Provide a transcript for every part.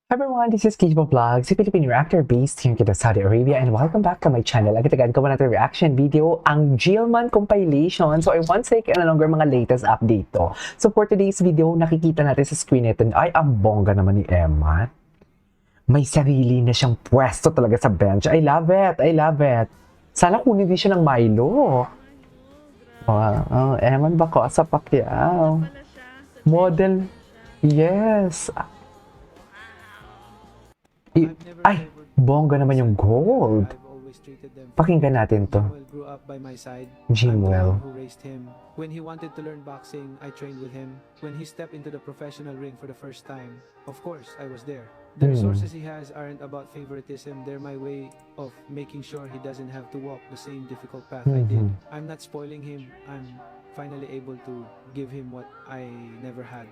Hi everyone, this is Kijibo Vlogs, a Filipino reactor based here in Saudi Arabia, and welcome back to my channel. Agad-agad ko natin reaction video, ang Jillman compilation. So I want to take no longer mga latest update to. So for today's video, nakikita natin sa screen ito, ay ang bongga naman ni Emma. May sarili na siyang pwesto talaga sa bench. I love it, I love it. Sana kunin din siya ng Milo. Wow, Eman Bako sa Pacquiao. Model, yes. Ay, bongga naman yung gold. Pakinggan natin to. Grew up by my side. Jimwell. Who raised him. When he wanted to learn boxing, I trained with him. When he stepped into the professional ring for the first time, of course, I was there. The resources he has aren't about favoritism. They're my way of making sure he doesn't have to walk the same difficult path I did. I'm not spoiling him. I'm finally able to give him what I never had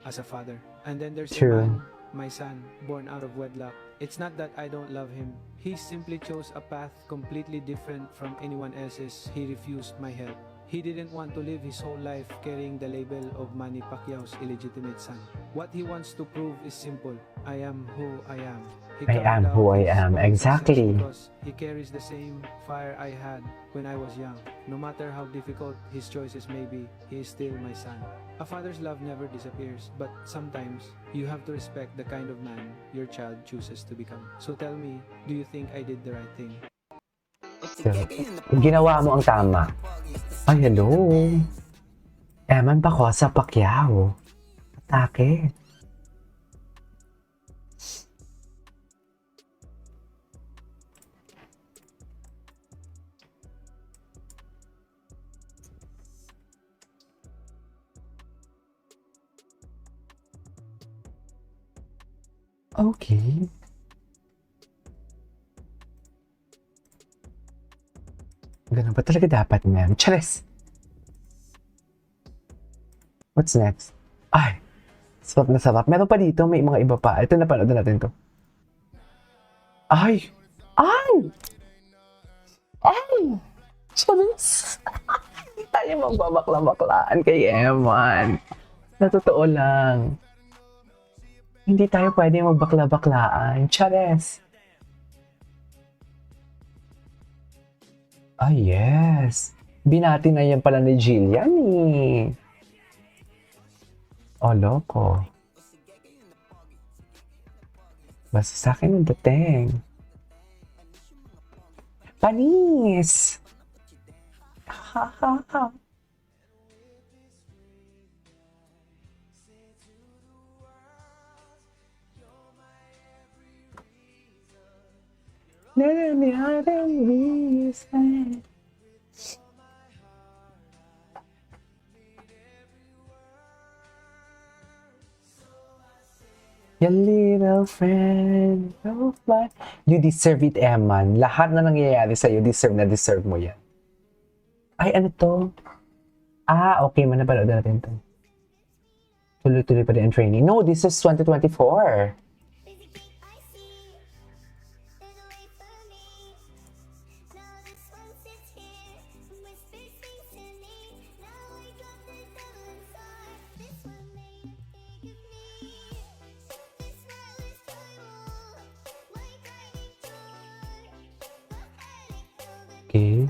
as a father. And then there's Iman, my son, born out of wedlock. It's not that I don't love him. He simply chose a path completely different from anyone else's. He refused my help. He didn't want to live his whole life carrying the label of Manny Pacquiao's illegitimate son. What he wants to prove is simple. I am who I am. I am who I am, exactly. Because he carries the same fire I had when I was young. No matter how difficult his choices may be, he is still my son. A father's love never disappears, but sometimes you have to respect the kind of man your child chooses to become. So tell me, do you think I did the right thing? So, ginawa mo ang tama. Ay, hello. Eman Bako sa Pacquiao. Atake. Okay. Ganun ba talaga dapat, ma'am? Charis! What's next? Ay! Sarap na sarap. Meron pa dito, may mga iba pa. Ito, napanood natin to. Ay! Ay! Ay! Charis! Hindi tayo magbabakla-baklaan kay Eman. Sa totoo lang. Hindi tayo pwede magbakla-baklaan. Charis! Ah, yes. Binati na yan pala ni Jillian eh. Oh, loko. Basta sa akin ang dating. Panis! Ha, ha, ha. Reason. Your little friend of mine. You deserve it, Eman. Lahat na nangyayari sa'yo, deserve mo yan. Ay, ano to? Ah, okay. Manapanood natin to. Tuloy-tuloy pa din ang training. No, this is 2024. Okay.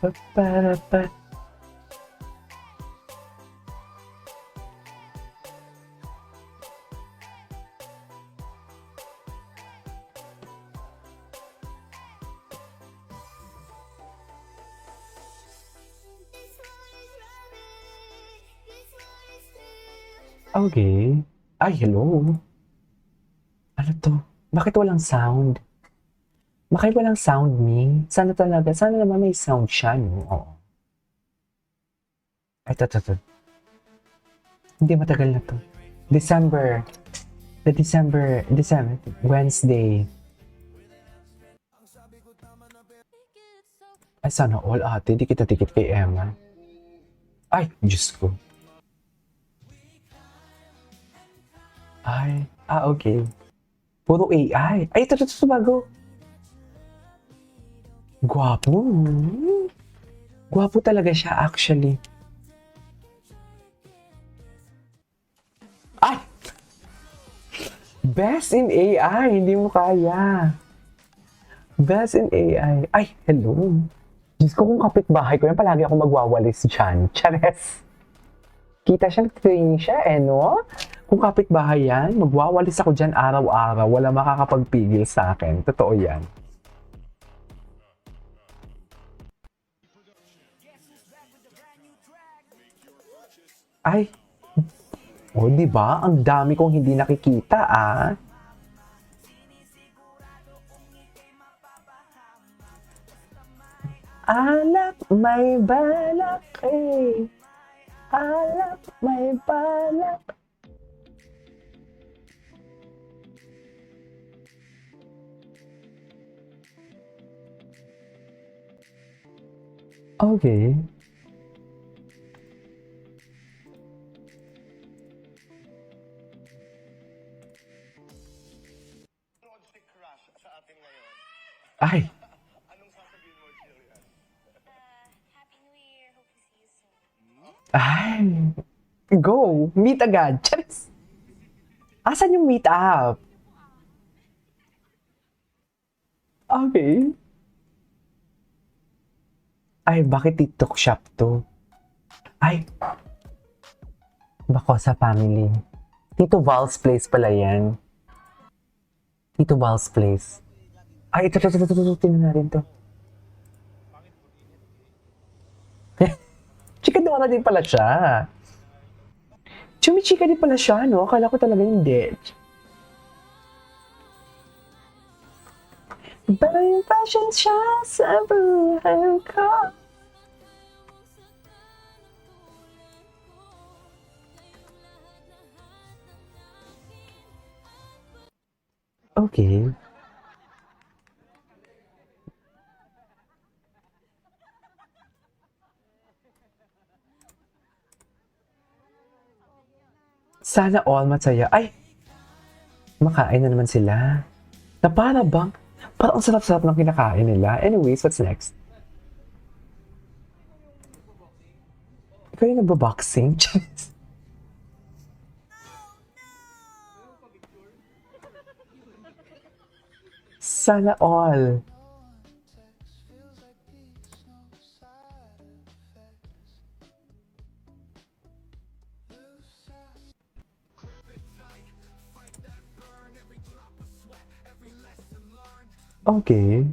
Pa-pa-pa-pa. Okay. Ay, hello. Ano to? Bakit walang sound? Bakit walang sound, me? Sana talaga, sana naman may sound siya, no? Oo. Ay, to. Hindi, matagal na to. December, Wednesday. Ay, sana all ate, di kita tikit kay Emma. Ay, Diyos ko. Ay, okay. Puro AI. Ay, ito bago. Gwapo. Gwapo talaga siya actually. Ay! Best in AI, hindi mo kaya. Best in AI. Ay, hello. Diyos ko, kung kapitbahay ko yan, palagi ako magwawalis dyan. Chares. Kita siya, nag-train siya, no? Kung kapitbahay yan, magwawalis ako dyan araw-araw. Wala makakapagpigil sa akin. Totoo yan. Ay. O, di ba? Ang dami kong hindi nakikita, ah. Alak may balak eh. Alak may balak. Okay. Ay. Ay. Go. Meet agad. Charis. Asan yung meet up? Okay. Ay, bakit TikTok shop to? Ay. Bako sa family. Tito Val's Place pala yan. Tito Val's Place. Ay, ito. Tingnan natin to. Chika Dora din pala siya. Chumichika din pala siya, no? Akala ko talaga hindi. Pero yung fashion siya sa buhay ko. Okay. Sana all masaya. Ay! Makain na naman sila. Na para bang, parang ang sarap-sarap ng kinakain nila. Anyways, what's next? Ikaw yung nagbaboxing? Sana all. Okay.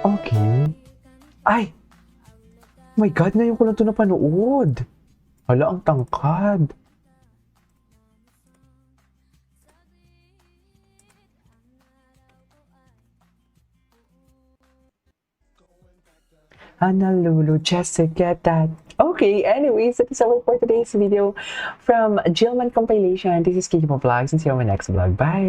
Okay. Ay! Oh my God, ngayon ko lang ito napanood. Hala, ang tangkad. Honolulu, just to get that. Okay, anyways, that is all for today's video from Jillman Compilation. This is Kiki Vlogs, and see you on my next vlog. Bye!